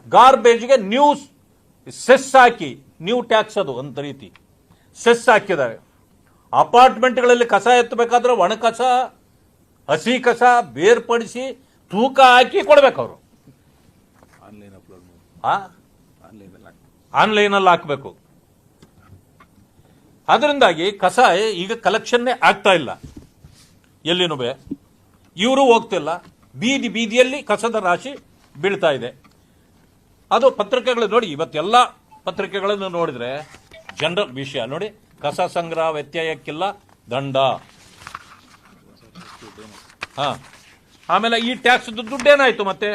ಗಾರ್ಬೇಜ್ಗೆ new cess ಹಾಕಿ, new tax ಅದು ಅಂತ ರೀತಿ ಸೆಸ್ ಹಾಕಿದ್ದಾರೆ. ಅಪಾರ್ಟ್ಮೆಂಟ್ಗಳಲ್ಲಿ ಕಸ ಎತ್ತಬೇಕಾದ್ರೆ ಒಣ ಕಸ ಹಸಿ ಕಸ ಬೇರ್ಪಡಿಸಿ ತೂಕ ಹಾಕಿ ಕೊಡ್ಬೇಕು ಅವರು. ಆನ್ಲೈನಲ್ಲಿ ಹಾಕಬೇಕು. ಅದರಿಂದಾಗಿ ಕಸ ಈಗ ಕಲೆಕ್ಷನ್ನೇ ಆಗ್ತಾ ಇಲ್ಲ ಎಲ್ಲಿನೂ. ಇವರು ಹೋಗ್ತಿಲ್ಲ, ಬೀದಿಯಲ್ಲಿ ಕಸದ ರಾಶಿ ಬೀಳ್ತಾ ಇದೆ. ಅದು ಪತ್ರಿಕೆಗಳು ನೋಡಿ, ಇವತ್ತೆಲ್ಲ ಪತ್ರಿಕೆಗಳನ್ನು ನೋಡಿದ್ರೆ ಜನರಲ್ ವಿಷಯ ನೋಡಿ, ಕಸ ಸಂಗ್ರಹ ವ್ಯತ್ಯಯಕ್ಕಿಲ್ಲ ದಂಡ. ಆಮೇಲೆ ಈ ಟ್ಯಾಕ್ಸ್ ದುಡ್ಡೇನಾಯ್ತು ಮತ್ತೆ?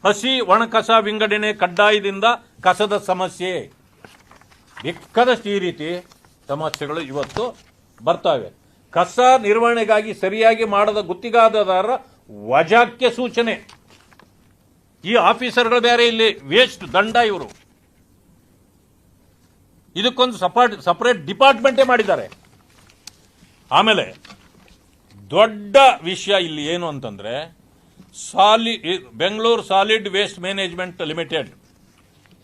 ಹಸಿ ಒಣ ಕಸ ವಿಂಗಡಣೆ ಕಡ್ಡಾಯದಿಂದ ಕಸದ ಸಮಸ್ಯೆ, ಬೇಕಾದಷ್ಟು ಈ ರೀತಿ ಸಮಸ್ಯೆಗಳು ಇವತ್ತು ಬರ್ತಾವೆ. ಕಸ ನಿರ್ವಹಣೆಗಾಗಿ ಸರಿಯಾಗಿ ಮಾಡದ ಗುತ್ತಿಗೆದಾರರ ವಜಾಕ್ಕೆ ಸೂಚನೆ. ಈ ಆಫೀಸರ್ಗಳು ಬೇರೆ, ಇಲ್ಲಿ ವೇಸ್ಟ್ ದಂಡ. ಇವರು ಇದಕ್ಕೊಂದು ಸಪರೇಟ್ ಡಿಪಾರ್ಟ್ಮೆಂಟೇ ಮಾಡಿದ್ದಾರೆ. ಆಮೇಲೆ ದೊಡ್ಡ ವಿಷಯ ಇಲ್ಲಿ ಏನು ಅಂತಂದ್ರೆ, Bengaluru solid waste management limited,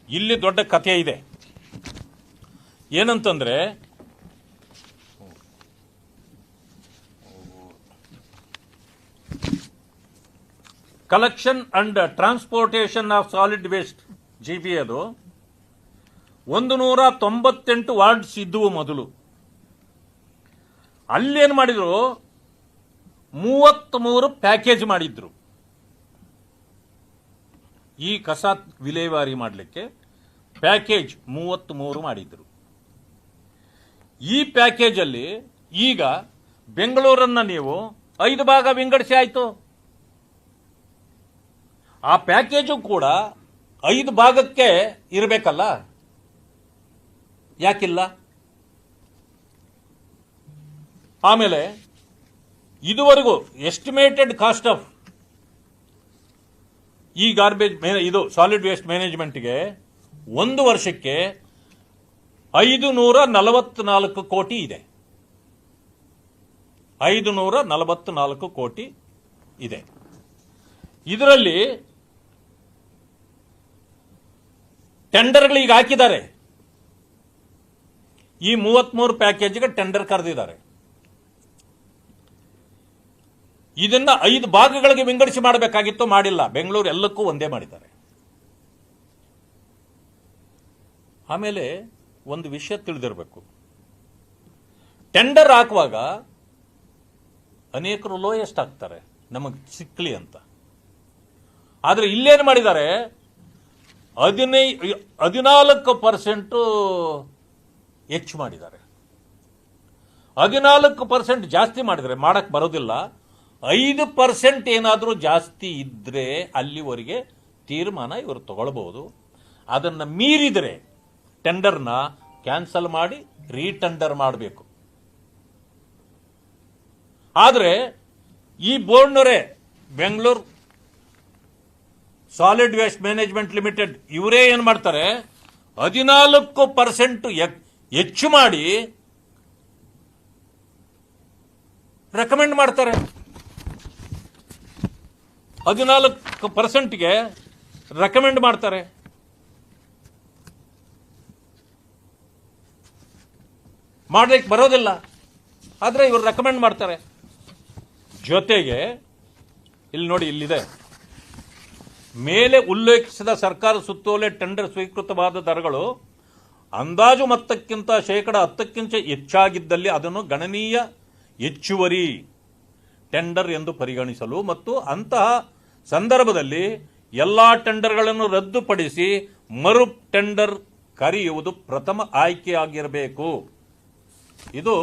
ಇಲ್ಲಿ ದೊಡ್ಡ ಕಥೆ ಇದೆ. ಏನಂತಂದ್ರೆ, collection and transportation of solid waste GP, ಅದು 198 ವಾರ್ಡ್ಸ್ ಇದ್ದುವು ಮೊದಲು. ಅಲ್ಲೇನು ಮಾಡಿದ್ರು, 33 ಪ್ಯಾಕೇಜ್ ಮಾಡಿದ್ರು. ಈ ಕಸ ವಿಲೇವಾರಿ ಮಾಡಲಿಕ್ಕೆ ಪ್ಯಾಕೇಜ್ 33 ಮಾಡಿದ್ರು. ಈ ಪ್ಯಾಕೇಜ್ ಅಲ್ಲಿ ಈಗ ಬೆಂಗಳೂರನ್ನ ನೀವು 5 ಭಾಗ ವಿಂಗಡಿಸಿ ಆಯ್ತು. ಆ ಪ್ಯಾಕೇಜು ಕೂಡ 5 ಭಾಗಕ್ಕೆ ಇರಬೇಕಲ್ಲ, ಯಾಕಿಲ್ಲ? ಆಮೇಲೆ ಇದುವರೆಗೂ ಎಸ್ಟಿಮೇಟೆಡ್ ಕಾಸ್ಟ್ ಆಫ್ ಈ ಗಾರ್ಬೇಜ್ ಇದು ಸಾಲಿಡ್ ವೇಸ್ಟ್ ಮ್ಯಾನೇಜ್ಮೆಂಟ್ಗೆ 1 ವರ್ಷಕ್ಕೆ 544 ಕೋಟಿ ಇದೆ. 544 ಕೋಟಿ ಇದೆ. ಇದರಲ್ಲಿ ಟೆಂಡರ್ಗಳಿಗೆ ಹಾಕಿದ್ದಾರೆ. ಈ 33 ಪ್ಯಾಕೇಜ್ಗೆ ಟೆಂಡರ್ ಕರೆದಿದ್ದಾರೆ. ಇದನ್ನ 5 ಭಾಗಗಳಿಗೆ ವಿಂಗಡಿಸಿ ಮಾಡಬೇಕಾಗಿತ್ತು, ಮಾಡಿಲ್ಲ. ಬೆಂಗಳೂರು ಎಲ್ಲಕ್ಕೂ ಒಂದೇ ಮಾಡಿದ್ದಾರೆ. ಆಮೇಲೆ ಒಂದು ವಿಷಯ ತಿಳಿದಿರಬೇಕು, ಟೆಂಡರ್ ಹಾಕುವಾಗ ಅನೇಕರು ಲೋಯೆಸ್ಟ್ ಹಾಕ್ತಾರೆ ನಮಗೆ ಸಿಕ್ಲಿ ಅಂತ. ಆದ್ರೆ ಇಲ್ಲೇನು ಮಾಡಿದ್ದಾರೆ, 14% ಹೆಚ್ಚು ಮಾಡಿದ್ದಾರೆ. 14% ಜಾಸ್ತಿ ಮಾಡಿದರೆ ಮಾಡಕ್ ಬರೋದಿಲ್ಲ. 5% ಏನಾದರೂ ಜಾಸ್ತಿ ಇದ್ರೆ ಅಲ್ಲಿವರೆಗೆ ತೀರ್ಮಾನ ಇವರು ತಗೊಳ್ಬಹುದು. ಅದನ್ನ ಮೀರಿದರೆ ಟೆಂಡರ್ನ ಕ್ಯಾನ್ಸಲ್ ಮಾಡಿ ರೀಟೆಂಡರ್ ಮಾಡಬೇಕು. ಆದರೆ ಈ ಬೋರ್ಡ್ನವರೇ, Bengaluru solid waste management limited, ಇವರೇ ಏನ್ ಮಾಡ್ತಾರೆ, 14% ಹೆಚ್ಚು ಮಾಡಿ ರೆಕಮೆಂಡ್ ಮಾಡ್ತಾರೆ. 14%ಗೆ ರೆಕಮೆಂಡ್ ಮಾಡ್ತಾರೆ. ಮಾಡಲಿಕ್ಕೆ ಬರೋದಿಲ್ಲ, ಆದ್ರೆ ಇವರು ರೆಕಮೆಂಡ್ ಮಾಡ್ತಾರೆ. ಜೊತೆಗೆ ಇಲ್ಲಿ ನೋಡಿ, ಇಲ್ಲಿದೆ, ಮೇಲೆ ಉಲ್ಲೇಖಿಸಿದ ಸರ್ಕಾರ ಸುತ್ತೋಲೆ ಟೆಂಡರ್ ಸ್ವೀಕೃತವಾದ ದರಗಳು ಅಂದಾಜು ಮೊತ್ತಕ್ಕಿಂತ 10% ಹೆಚ್ಚಾಗಿದ್ದಲ್ಲಿ ಅದನ್ನು ಗಣನೀಯ ಹೆಚ್ಚುವರಿ ಟೆಂಡರ್ ಎಂದು ಪರಿಗಣಿಸಲು ಮತ್ತು ಅಂತಹ ಸಂದರ್ಭದಲ್ಲಿ ಎಲ್ಲಾ ಟೆಂಡರ್ಗಳನ್ನು ರದ್ದುಪಡಿಸಿ ಮರು ಟೆಂಡರ್ ಕರೆಯುವುದು ಪ್ರಥಮ ಆಯ್ಕೆಯಾಗಿರಬೇಕು. ಇದು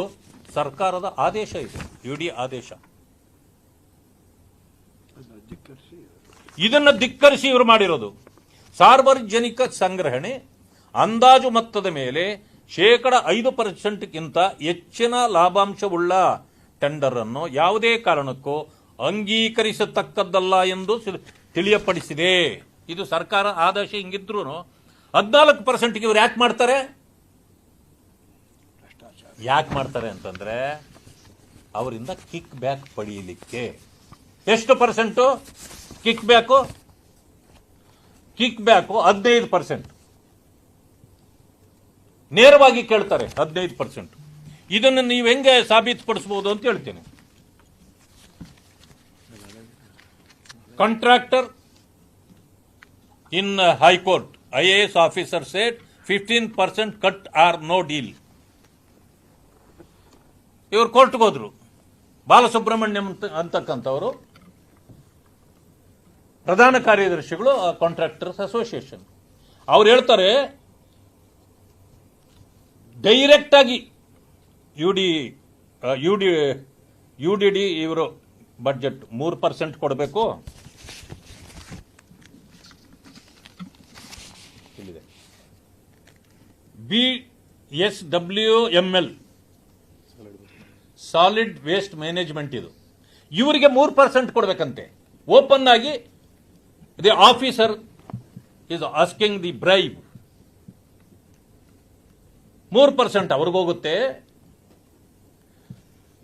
ಸರ್ಕಾರದ ಆದೇಶ, ಇದೆ ಯುಡಿ ಆದೇಶ. ಇದನ್ನು ಧಿಕ್ಕರಿಸಿ ಇವರು ಮಾಡಿರೋದು. ಸಾರ್ವಜನಿಕ ಸಂಗ್ರಹಣೆ ಅಂದಾಜು ಮೊತ್ತದ ಮೇಲೆ 5% ಹೆಚ್ಚಿನ ಲಾಭಾಂಶವುಳ್ಳ ಟೆಂಡರ್ ಅನ್ನು ಯಾವುದೇ ಕಾರಣಕ್ಕೂ ಅಂಗೀಕರಿಸತಕ್ಕದ್ದಲ್ಲ ಎಂದು ತಿಳಿಯಪಡಿಸಿದೆ. ಇದು ಸರ್ಕಾರ ಆದೇಶ. ಹಿಂಗಿದ್ರು 14% ಇವರು ಯಾಕೆ ಮಾಡ್ತಾರೆ? ಅಂತಂದ್ರೆ ಅವರಿಂದ ಕಿಕ್ ಬ್ಯಾಕ್ ಪಡೆಯಲಿಕ್ಕೆ. ಎಷ್ಟು percent kick back? Kick back 15%. ನೇರವಾಗಿ ಕೇಳ್ತಾರೆ 15%. ಇದನ್ನು ನೀವು ಹೆಂಗೆ ಸಾಬೀತುಪಡಿಸಬಹುದು ಅಂತ ಹೇಳ್ತೀನಿ. Contractor in high court IAS officer said 15% cut or no deal. ಇವರು ಕೋರ್ಟ್ಗೆ ಹೋದ್ರು. ಬಾಲಸುಬ್ರಹ್ಮಣ್ಯಂ ಅಂತಕ್ಕಂಥವರು ಪ್ರಧಾನ ಕಾರ್ಯದರ್ಶಿಗಳು ಕಾಂಟ್ರಾಕ್ಟರ್ಸ್ ಅಸೋಸಿಯೇಷನ್. ಅವ್ರು ಹೇಳ್ತಾರೆ ಡೈರೆಕ್ಟ್ ಆಗಿ UDD ಇವರು ಬಡ್ಜೆಟ್ 3% ಕೊಡಬೇಕು. BSWML ಸಾಲಿಡ್ ವೇಸ್ಟ್ ಮ್ಯಾನೇಜ್ಮೆಂಟ್ ಇದು ಇವರಿಗೆ 3% ಕೊಡಬೇಕಂತೆ. ಓಪನ್ ಆಗಿ the officer is asking the bribe. 3% ಅವ್ರಿಗೋಗುತ್ತೆ.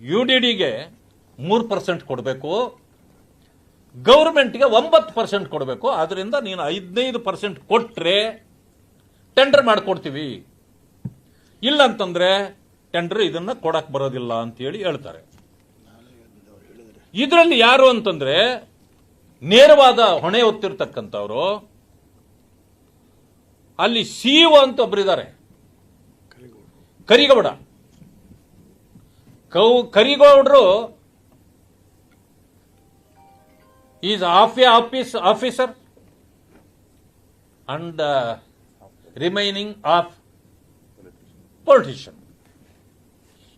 UDDಗೆ 3% ಕೊಡಬೇಕು, ಗೌರ್ಮೆಂಟ್ಗೆ 9% ಕೊಡಬೇಕು. ಆದ್ರಿಂದ ನೀನು 15% ಕೊಟ್ರೆ ಟೆಂಡರ್ ಮಾಡಿಕೊಡ್ತೀವಿ, ಇಲ್ಲ ಅಂತಂದ್ರೆ ಟೆಂಡರ್ ಇದನ್ನ ಕೊಡಕ್ ಬರೋದಿಲ್ಲ ಅಂತ ಹೇಳಿ ಹೇಳ್ತಾರೆ. ಇದರಲ್ಲಿ ಯಾರು ಅಂತಂದ್ರೆ ನೇರವಾದ ಹೊಣೆ ಹೊತ್ತಿರ್ತಕ್ಕಂಥವ್ರು ಅಲ್ಲಿ CEO ಅಂತ ಒಬ್ಬರಿದ್ದಾರೆ, ಕರಿಗೌಡ. ಕರಿಗೌಡರು is officer and remaining of politician.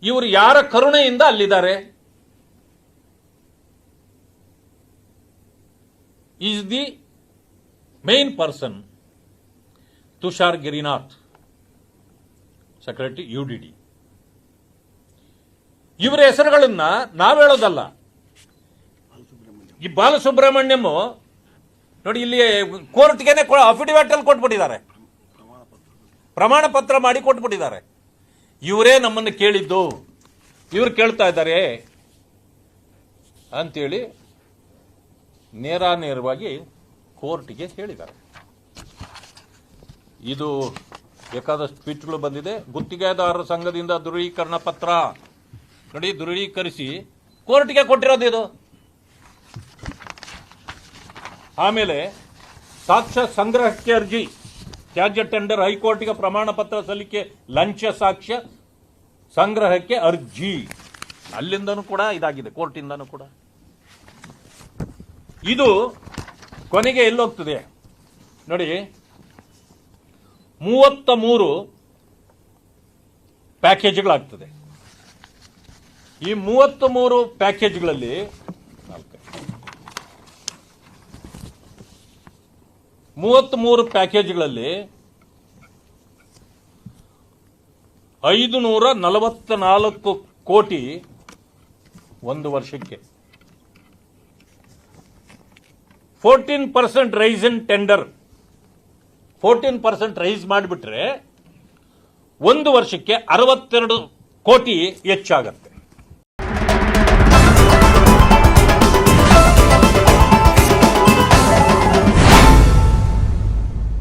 ಇವರು ಯಾರ ಕರುಣೆಯಿಂದ ಅಲ್ಲಿದ್ದಾರೆ? Is the main person Tushar Girinath, secretary UDD. ಇವರ ಹೆಸರುಗಳನ್ನ ನಾವು ಹೇಳೋದಲ್ಲ. ಈ ಬಾಲಸುಬ್ರಹ್ಮಣ್ಯಂ ನೋಡಿ, ಇಲ್ಲಿ ಕೋರ್ಟ್ಗೆನೆ ಅಫಿಡವಿಟ್ ಅಲ್ಲಿ ಕೊಟ್ಬಿಟ್ಟಿದ್ದಾರೆ, ಪ್ರಮಾಣ ಪತ್ರ ಮಾಡಿ ಕೊಟ್ಬಿಟ್ಟಿದ್ದಾರೆ. ಇವರೇ ನಮ್ಮನ್ನು ಕೇಳಿದ್ದು, ಇವರು ಕೇಳ್ತಾ ಇದ್ದಾರೆ ಅಂತೇಳಿ ನೇರವಾಗಿ ಕೋರ್ಟ್ಗೆ ಹೇಳಿದ್ದಾರೆ. ಇದು ಬೇಕಾದಷ್ಟು ಟ್ವೀಟ್ಗಳು ಬಂದಿದೆ. ಗುತ್ತಿಗೆದಾರರ ಸಂಘದಿಂದ ದೃಢೀಕರಣ ಪತ್ರ ನೋಡಿ, ದೃಢೀಕರಿಸಿ ಕೋರ್ಟ್ಗೆ ಕೊಟ್ಟಿರೋದು ಇದು. ಆಮೇಲೆ ಸಾಕ್ಷ್ಯ ಸಂಗ್ರಹಕ್ಕೆ ಅರ್ಜಿ, ತ್ಯಾಜ್ಯ ಟೆಂಡರ್, ಹೈಕೋರ್ಟ್ಗೆ ಪ್ರಮಾಣ ಪತ್ರ ಸಲ್ಲಿಕೆ, ಲಂಚ ಸಾಕ್ಷ್ಯ ಸಂಗ್ರಹಕ್ಕೆ ಅರ್ಜಿ. ಅಲ್ಲಿಂದನೂ ಕೂಡ ಇದಾಗಿದೆ, ಕೋರ್ಟಿಂದನೂ ಕೂಡ. ಇದು ಕೊನೆಗೆ ಎಲ್ಲೋಗ್ತದೆ ನೋಡಿ, 33 ಪ್ಯಾಕೇಜ್ಗಳಾಗ್ತದೆ. ಈ 33 ಪ್ಯಾಕೇಜ್ಗಳಲ್ಲಿ 544 ಕೋಟಿ ಒಂದು ವರ್ಷಕ್ಕೆ. 14% ರೈಸ್ ಇನ್ ಟೆಂಡರ್, 14% ರೈಸ್ ಮಾಡಿಬಿಟ್ರೆ ಒಂದು ವರ್ಷಕ್ಕೆ 62 ಕೋಟಿ ಹೆಚ್ಚಾಗತ್ತೆ.